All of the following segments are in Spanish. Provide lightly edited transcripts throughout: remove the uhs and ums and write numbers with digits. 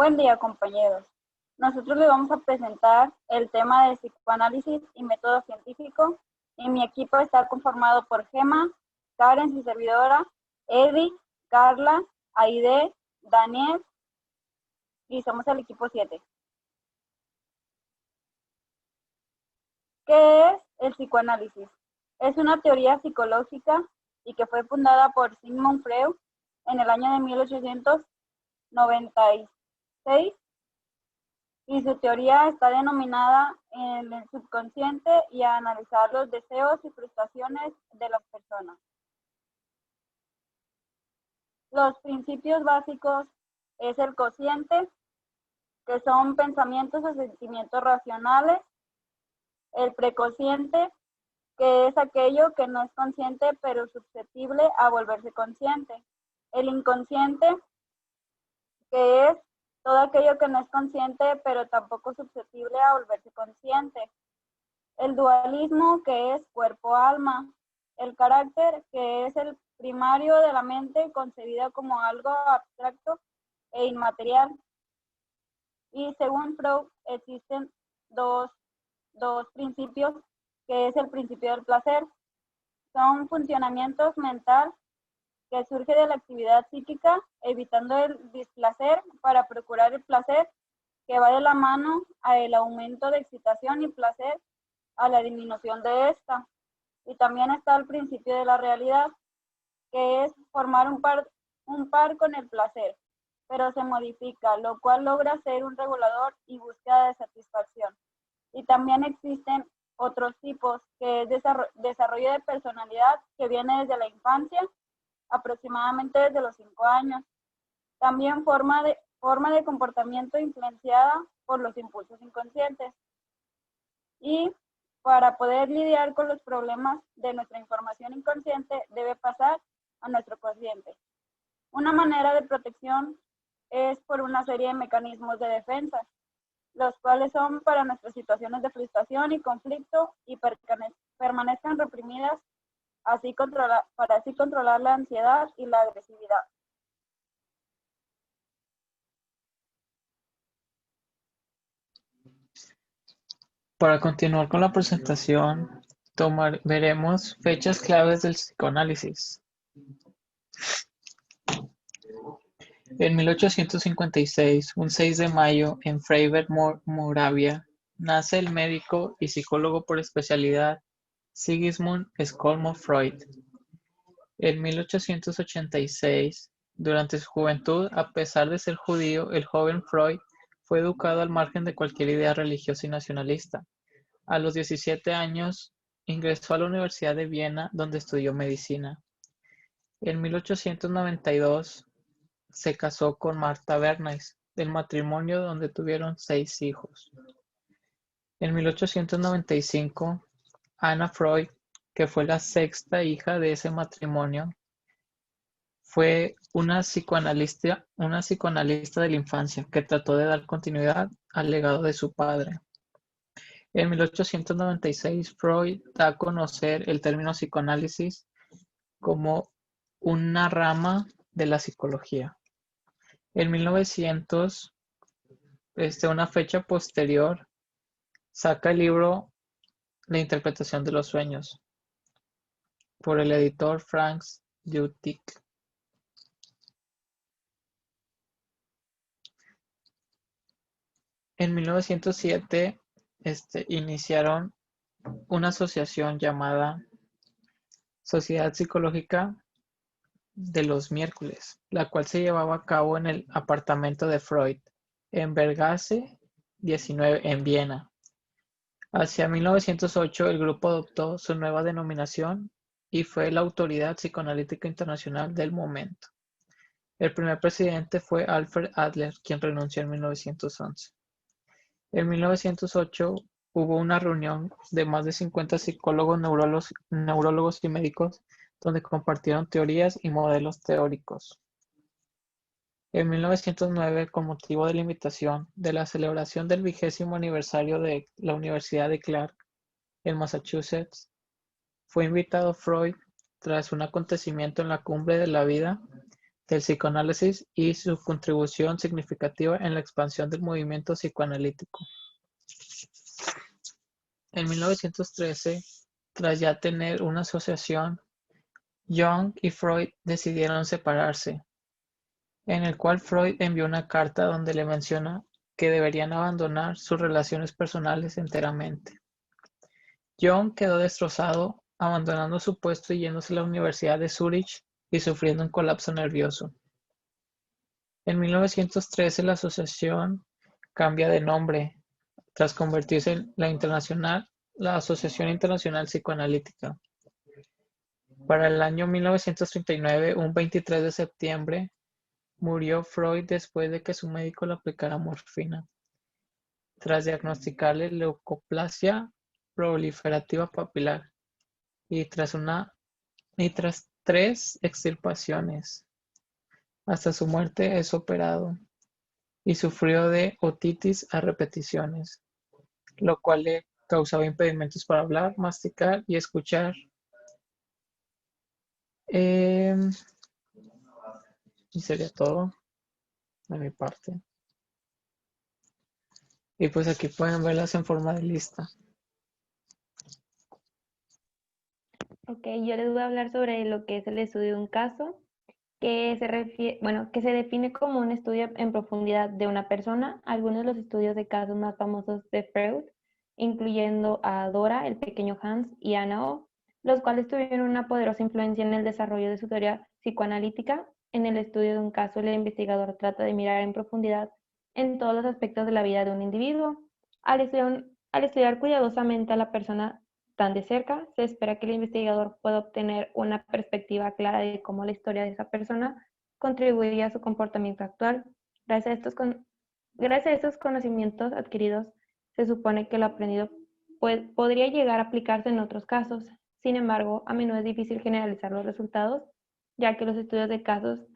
Buen día, compañeros. Nosotros les vamos a presentar el tema de psicoanálisis y método científico. Y mi equipo está conformado por Gema, Karen, su servidora, Eddie, Carla, Aide, Daniel, y somos el equipo 7. ¿Qué es el psicoanálisis? Es una teoría psicológica y que fue fundada por Sigmund Freud en el año de 1896, y su teoría está denominada en el subconsciente y a analizar los deseos y frustraciones de las personas. Los principios básicos es el consciente, que son pensamientos o sentimientos racionales; el preconsciente, que es aquello que no es consciente pero susceptible a volverse consciente; el inconsciente, que es todo aquello que no es consciente pero tampoco susceptible a volverse consciente; el dualismo, que es cuerpo-alma; el carácter, que es el primario de la mente concebida como algo abstracto e inmaterial. Y según Freud existen dos principios, que es el principio del placer. Son funcionamientos mental que surge de la actividad psíquica, evitando el displacer para procurar el placer, que va de la mano al aumento de excitación y placer a la disminución de esta. Y también está el principio de la realidad, que es formar un par con el placer, pero se modifica, lo cual logra ser un regulador y búsqueda de satisfacción. Y también existen otros tipos, que es desarrollo de personalidad, que viene desde la infancia, aproximadamente desde los 5 años. También forma de comportamiento influenciada por los impulsos inconscientes. Y para poder lidiar con los problemas de nuestra información inconsciente, debe pasar a nuestro consciente. Una manera de protección es por una serie de mecanismos de defensa, los cuales son para nuestras situaciones de frustración y conflicto y permanezcan reprimidas, para así controlar la ansiedad y la agresividad. Para continuar con la presentación, veremos fechas claves del psicoanálisis. En 1856, un 6 de mayo, en Freiberg, Moravia, nace el médico y psicólogo por especialidad Sigismund Skolmo Freud. En 1886, durante su juventud, a pesar de ser judío, el joven Freud fue educado al margen de cualquier idea religiosa y nacionalista. A los 17 años, ingresó a la Universidad de Viena, donde estudió medicina. En 1892, se casó con Martha Bernays, del matrimonio donde tuvieron 6 hijos. En 1895, Anna Freud, que fue la sexta hija de ese matrimonio, fue una psicoanalista de la infancia que trató de dar continuidad al legado de su padre. En 1896, Freud da a conocer el término psicoanálisis como una rama de la psicología. En 1900, una fecha posterior, saca el libro La interpretación de los sueños por el editor Franz Juchtig. En 1907 iniciaron una asociación llamada Sociedad Psicológica de los Miércoles, la cual se llevaba a cabo en el apartamento de Freud, en Berggasse 19, en Viena. Hacia 1908 el grupo adoptó su nueva denominación y fue la autoridad psicoanalítica internacional del momento. El primer presidente fue Alfred Adler, quien renunció en 1911. En 1908 hubo una reunión de más de 50 psicólogos, neurólogos y médicos donde compartieron teorías y modelos teóricos. En 1909, con motivo de la invitación de la celebración del 20º aniversario de la Universidad de Clark, en Massachusetts, fue invitado Freud tras un acontecimiento en la Cumbre de la Vida del psicoanálisis y su contribución significativa en la expansión del movimiento psicoanalítico. En 1913, tras ya tener una asociación, Jung y Freud decidieron separarse, en el cual Freud envió una carta donde le menciona que deberían abandonar sus relaciones personales enteramente. Jung quedó destrozado, abandonando su puesto y yéndose a la Universidad de Zúrich y sufriendo un colapso nervioso. En 1913 la asociación cambia de nombre, tras convertirse en la Asociación Internacional Psicoanalítica. Para el año 1939, un 23 de septiembre, murió Freud después de que su médico le aplicara morfina, tras diagnosticarle leucoplasia proliferativa papilar y tras 3 extirpaciones. Hasta su muerte es operado y sufrió de otitis a repeticiones, lo cual le causaba impedimentos para hablar, masticar y escuchar. Y sería todo de mi parte. Y pues aquí pueden verlas en forma de lista. Ok, yo les voy a hablar sobre lo que es el estudio de un caso, que que se define como un estudio en profundidad de una persona. Algunos de los estudios de casos más famosos de Freud, incluyendo a Dora, el pequeño Hans y Anna O, los cuales tuvieron una poderosa influencia en el desarrollo de su teoría psicoanalítica. En el estudio de un caso, el investigador trata de mirar en profundidad en todos los aspectos de la vida de un individuo. Al estudiar cuidadosamente a la persona tan de cerca, se espera que el investigador pueda obtener una perspectiva clara de cómo la historia de esa persona contribuye a su comportamiento actual. Gracias a estos conocimientos adquiridos, se supone que lo aprendido podría llegar a aplicarse en otros casos. Sin embargo, a menudo es difícil generalizar los resultados, ya que los estudios de casos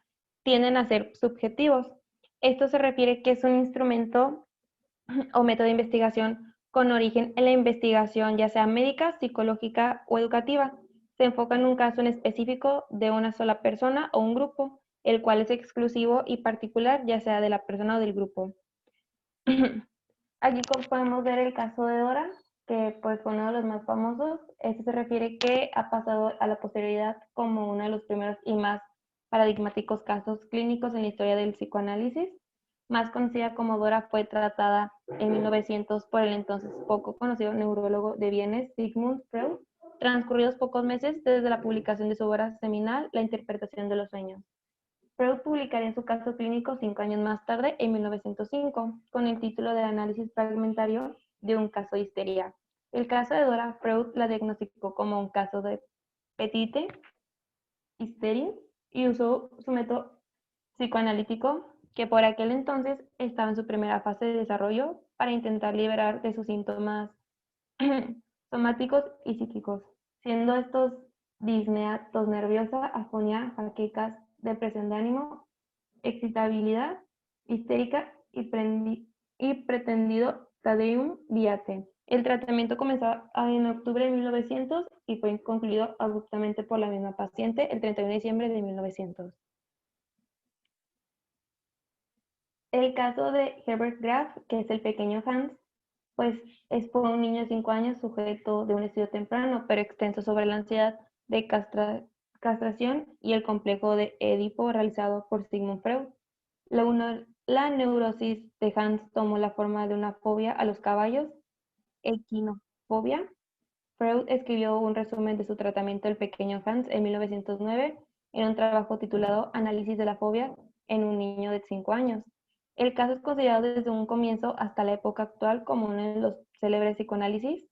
tienden a ser subjetivos. Esto se refiere que es un instrumento o método de investigación con origen en la investigación, ya sea médica, psicológica o educativa. Se enfoca en un caso en específico de una sola persona o un grupo, el cual es exclusivo y particular, ya sea de la persona o del grupo. Aquí podemos ver el caso de Dora, que pues fue uno de los más famosos. Este se refiere que ha pasado a la posterioridad como uno de los primeros y más paradigmáticos casos clínicos en la historia del psicoanálisis. Más conocida como Dora, fue tratada en 1900 por el entonces poco conocido neurólogo de Viena, Sigmund Freud, transcurridos pocos meses desde la publicación de su obra seminal, La interpretación de los sueños. Freud publicaría su caso clínico 5 años más tarde, en 1905, con el título de Análisis fragmentario de un caso de histeria. El caso de Dora, Freud la diagnosticó como un caso de petite histeria y usó su método psicoanalítico, que por aquel entonces estaba en su primera fase de desarrollo, para intentar liberar de sus síntomas somáticos y psíquicos, siendo estos disnea, tos nerviosa, afonía, jaquecas, depresión de ánimo, excitabilidad histérica y pretendido Tadeum Diate. El tratamiento comenzó en octubre de 1900 y fue concluido abruptamente por la misma paciente el 31 de diciembre de 1900. El caso de Herbert Graf, que es el pequeño Hans, pues fue un niño de 5 años sujeto de un estudio temprano pero extenso sobre la ansiedad de castración y el complejo de Edipo realizado por Sigmund Freud. La neurosis de Hans tomó la forma de una fobia a los caballos, equinofobia. Freud escribió un resumen de su tratamiento del pequeño Hans en 1909 en un trabajo titulado Análisis de la fobia en un niño de 5 años. El caso es considerado desde un comienzo hasta la época actual como uno de los célebres psicoanálisis.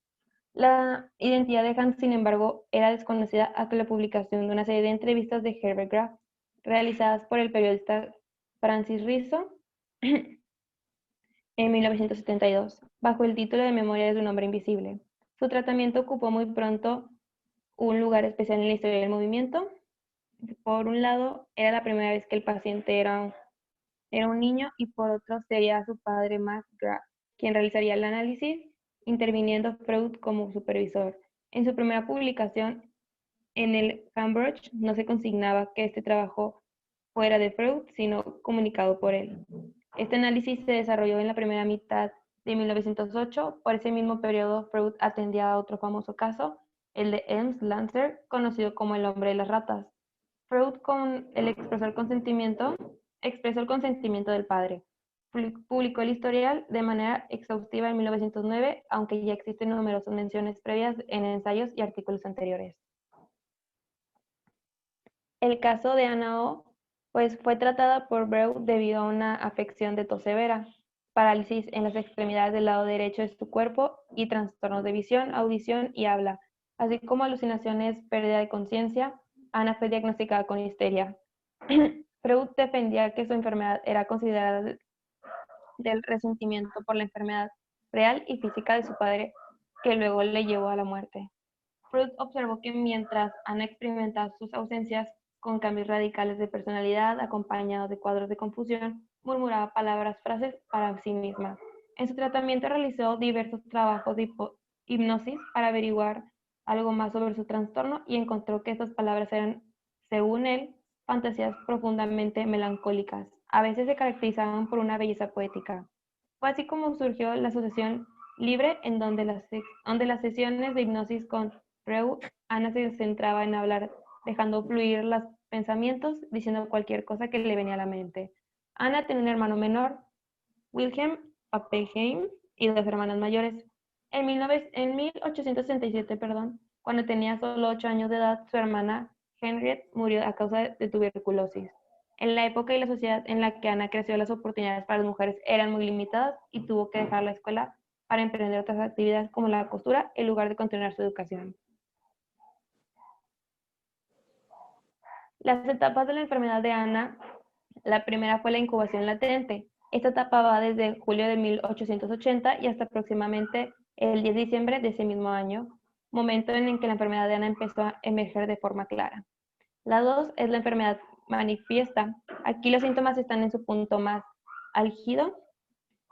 La identidad de Hans, sin embargo, era desconocida hasta la publicación de una serie de entrevistas de Herbert Graf, realizadas por el periodista Francis Rizzo en 1972, bajo el título de Memorias de un hombre invisible. Su tratamiento ocupó muy pronto un lugar especial en la historia del movimiento. Por un lado, era la primera vez que el paciente era un niño, y por otro sería su padre Max Graf, quien realizaría el análisis, interviniendo Freud como supervisor. En su primera publicación en el Cambridge no se consignaba que este trabajo fuera de Freud, sino comunicado por él. Este análisis se desarrolló en la primera mitad de 1908. Por ese mismo periodo, Freud atendía a otro famoso caso, el de Ernst Lanzer, conocido como el hombre de las ratas. Freud expresó el consentimiento del padre. Publicó el historial de manera exhaustiva en 1909, aunque ya existen numerosas menciones previas en ensayos y artículos anteriores. El caso de Anna O, pues fue tratada por Freud debido a una afección de tos severa, parálisis en las extremidades del lado derecho de su cuerpo y trastornos de visión, audición y habla, así como alucinaciones, pérdida de conciencia. Anna fue diagnosticada con histeria. Freud defendía que su enfermedad era considerada del resentimiento por la enfermedad real y física de su padre, que luego le llevó a la muerte. Freud observó que mientras Anna experimentaba sus ausencias con cambios radicales de personalidad acompañados de cuadros de confusión, murmuraba palabras, frases para sí misma. En su tratamiento realizó diversos trabajos de hipnosis para averiguar algo más sobre su trastorno y encontró que estas palabras eran, según él, fantasías profundamente melancólicas. A veces se caracterizaban por una belleza poética. Fue así como surgió la asociación libre, en donde las sesiones de hipnosis con Freud, Anna se centraba en hablar, dejando fluir los pensamientos, diciendo cualquier cosa que le venía a la mente. Anna tenía un hermano menor, Wilhelm Pappenheim, y dos hermanas mayores. En 1867, cuando tenía solo 8 años de edad, su hermana Henriette murió a causa de tuberculosis. En la época y la sociedad en la que Anna creció, las oportunidades para las mujeres eran muy limitadas y tuvo que dejar la escuela para emprender otras actividades como la costura en lugar de continuar su educación. Las etapas de la enfermedad de Anna: la primera fue la incubación latente. Esta etapa va desde julio de 1880 y hasta aproximadamente el 10 de diciembre de ese mismo año, momento en el que la enfermedad de Anna empezó a emerger de forma clara. La 2 es la enfermedad manifiesta. Aquí los síntomas están en su punto más álgido,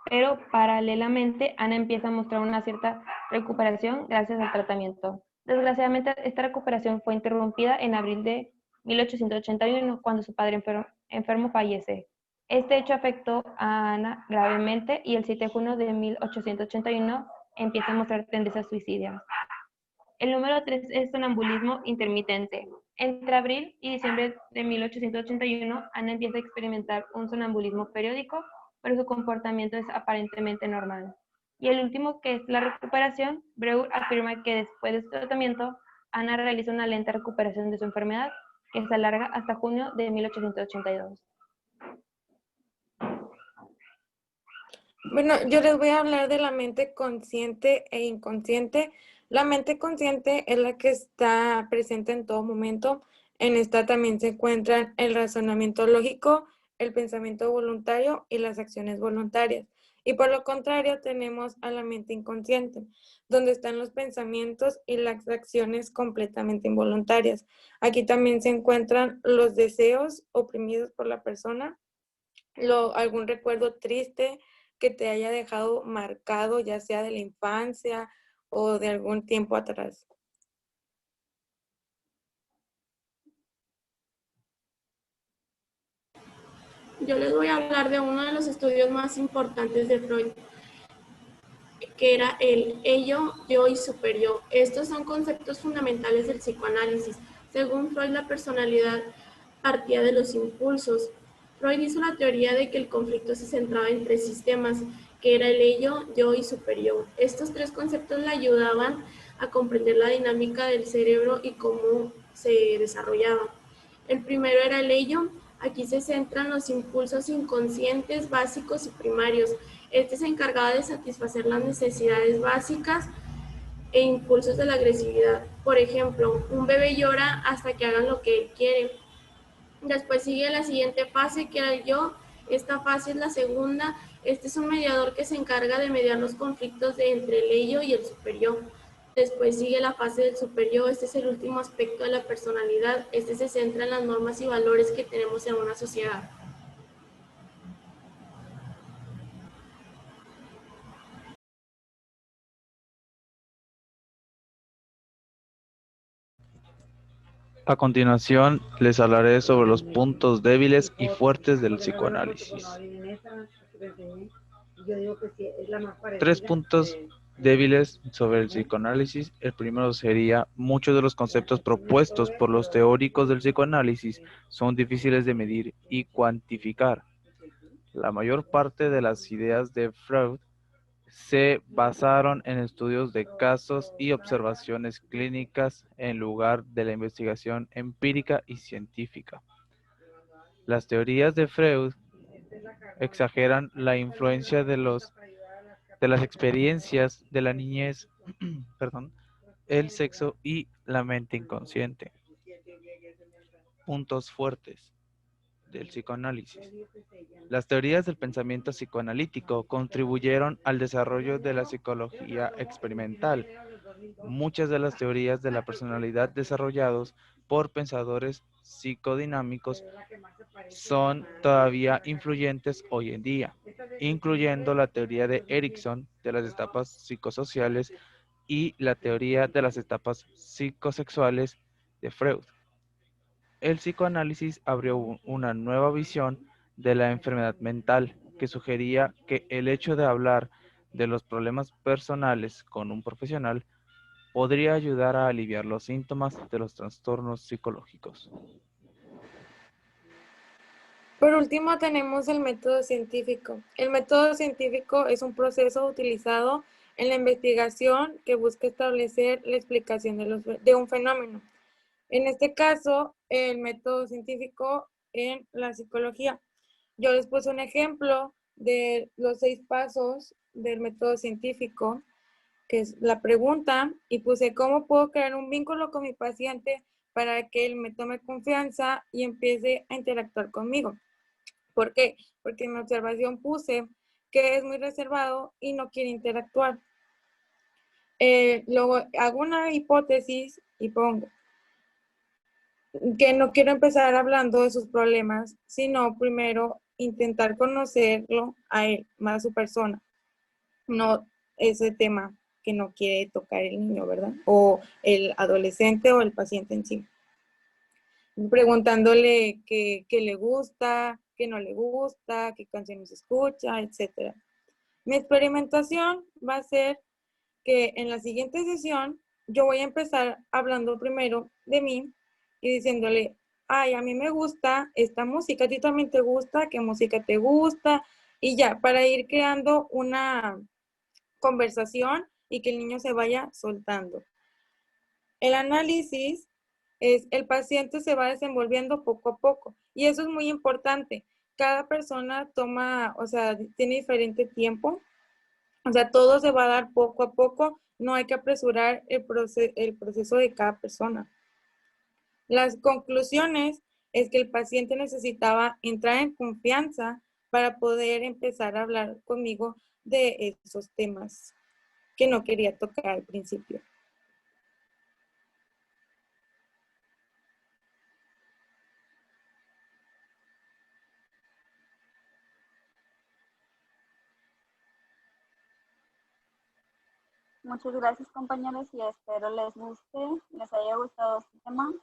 pero paralelamente Anna empieza a mostrar una cierta recuperación gracias al tratamiento. Desgraciadamente, esta recuperación fue interrumpida en abril de 1881, cuando su padre enfermo fallece. Este hecho afectó a Anna gravemente y el 7 de junio de 1881 empieza a mostrar tendencias suicidas. El número 3 es sonambulismo intermitente. Entre abril y diciembre de 1881, Anna empieza a experimentar un sonambulismo periódico, pero su comportamiento es aparentemente normal. Y el último, que es la recuperación, Breuer afirma que después de su tratamiento, Anna realiza una lenta recuperación de su enfermedad, que se alarga hasta junio de 1882. Bueno, yo les voy a hablar de la mente consciente e inconsciente. La mente consciente es la que está presente en todo momento. En esta también se encuentran el razonamiento lógico, el pensamiento voluntario y las acciones voluntarias. Y por lo contrario, tenemos a la mente inconsciente, donde están los pensamientos y las acciones completamente involuntarias. Aquí también se encuentran los deseos oprimidos por la persona, algún recuerdo triste que te haya dejado marcado, ya sea de la infancia o de algún tiempo atrás. Yo les voy a hablar de uno de los estudios más importantes de Freud, que era el ello, yo y superyo. Estos son conceptos fundamentales del psicoanálisis. Según Freud, la personalidad partía de los impulsos. Freud hizo la teoría de que el conflicto se centraba en 3 sistemas, que era el ello, yo y superyo. Estos 3 conceptos le ayudaban a comprender la dinámica del cerebro y cómo se desarrollaba. El primero era el ello. Aquí se centran los impulsos inconscientes, básicos y primarios. Este se encargaba de satisfacer las necesidades básicas e impulsos de la agresividad. Por ejemplo, un bebé llora hasta que hagan lo que él quiere. Después sigue la siguiente fase, que era el yo. Esta fase es la segunda. Este es un mediador que se encarga de mediar los conflictos entre el ello y el superyo. Después sigue la fase del superyo. Este es el último aspecto de la personalidad. Este se centra en las normas y valores que tenemos en una sociedad. A continuación, les hablaré sobre los puntos débiles y fuertes del psicoanálisis. 3 puntos débiles sobre el psicoanálisis. El primero sería: muchos de los conceptos propuestos por los teóricos del psicoanálisis son difíciles de medir y cuantificar. La mayor parte de las ideas de Freud se basaron en estudios de casos y observaciones clínicas en lugar de la investigación empírica y científica. Las teorías de Freud exageran la influencia de las experiencias de la niñez, perdón, el sexo y la mente inconsciente. Puntos fuertes del psicoanálisis. Las teorías del pensamiento psicoanalítico contribuyeron al desarrollo de la psicología experimental. Muchas de las teorías de la personalidad desarrollados por pensadores psicodinámicos son todavía influyentes hoy en día, incluyendo la teoría de Erikson de las etapas psicosociales y la teoría de las etapas psicosexuales de Freud. El psicoanálisis abrió una nueva visión de la enfermedad mental que sugería que el hecho de hablar de los problemas personales con un profesional podría ayudar a aliviar los síntomas de los trastornos psicológicos. Por último, tenemos el método científico. El método científico es un proceso utilizado en la investigación que busca establecer la explicación de un fenómeno. En este caso, el método científico en la psicología. Yo les puse un ejemplo de los 6 pasos del método científico, que es la pregunta, y puse cómo puedo crear un vínculo con mi paciente para que él me tome confianza y empiece a interactuar conmigo. ¿Por qué? Porque en mi observación puse que es muy reservado y no quiere interactuar. Luego hago una hipótesis y pongo que no quiero empezar hablando de sus problemas, sino primero intentar conocerlo a él, más a su persona, no ese tema que no quiere tocar el niño, ¿verdad? O el adolescente o el paciente en sí. Preguntándole qué le gusta, qué no le gusta, qué canciones escucha, etc. Mi experimentación va a ser que en la siguiente sesión yo voy a empezar hablando primero de mí y diciéndole, ay, a mí me gusta esta música, a ti también te gusta, qué música te gusta, y ya, para ir creando una conversación y que el niño se vaya soltando. El análisis es el paciente se va desenvolviendo poco a poco y eso es muy importante. Cada persona toma, o sea, tiene diferente tiempo, o sea, todo se va a dar poco a poco, no hay que apresurar el proceso de cada persona. Las conclusiones es que el paciente necesitaba entrar en confianza para poder empezar a hablar conmigo de esos temas que no quería tocar al principio. Muchas gracias, compañeros, y espero les guste, les haya gustado este tema.